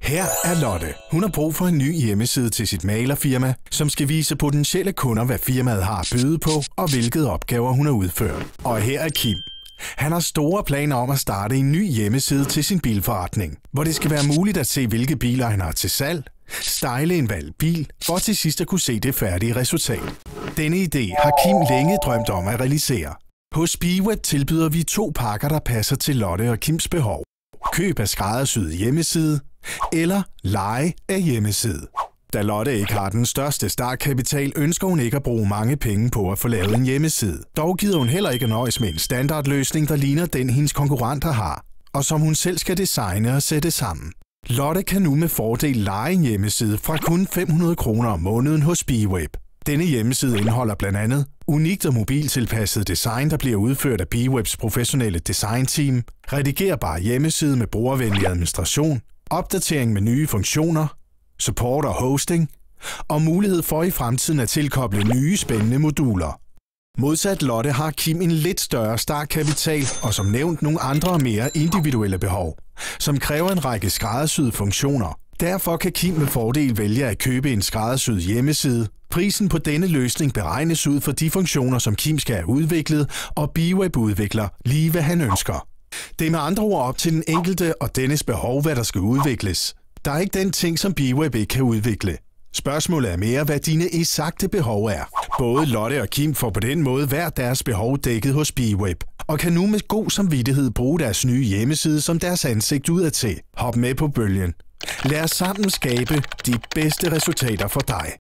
Her er Lotte. Hun har brug for en ny hjemmeside til sit malerfirma, som skal vise potentielle kunder, hvad firmaet har at byde på, og hvilke opgaver hun har udført. Og her er Kim. Han har store planer om at starte en ny hjemmeside til sin bilforretning, hvor det skal være muligt at se, hvilke biler han har til salg, style en valgt bil, for til sidst at kunne se det færdige resultat. Denne idé har Kim længe drømt om at realisere. Hos Speedweb tilbyder vi 2 pakker, der passer til Lotte og Kims behov. Køb af skræddersyet hjemmeside eller leje af hjemmeside. Da Lotte ikke har den største startkapital, ønsker hun ikke at bruge mange penge på at få lavet en hjemmeside. Dog gider hun heller ikke nøjes med en standardløsning, der ligner den, hendes konkurrenter har, og som hun selv skal designe og sætte sammen. Lotte kan nu med fordel leje en hjemmeside fra kun 500 kroner om måneden hos Speedweb. Denne hjemmeside indeholder blandt andet unikt og mobiltilpasset design, der bliver udført af Speedwebs professionelle designteam, redigerbar hjemmeside med brugervenlig administration, opdatering med nye funktioner, support og hosting, og mulighed for i fremtiden at tilkoble nye spændende moduler. Modsat Lotte har Kim en lidt større startkapital og som nævnt nogle andre og mere individuelle behov, som kræver en række skræddersyede funktioner. Derfor kan Kim med fordel vælge at købe en skræddersyet hjemmeside. Prisen på denne løsning beregnes ud for de funktioner, som Kim skal have udviklet, og Speedweb udvikler lige hvad han ønsker. Det er med andre ord op til den enkelte og dennes behov, hvad der skal udvikles. Der er ikke den ting, som Speedweb ikke kan udvikle. Spørgsmålet er mere, hvad dine eksakte behov er. Både Lotte og Kim får på den måde hver deres behov dækket hos Speedweb, og kan nu med god samvittighed bruge deres nye hjemmeside som deres ansigt udadtil. Hop med på bølgen. Lad os sammen skabe de bedste resultater for dig.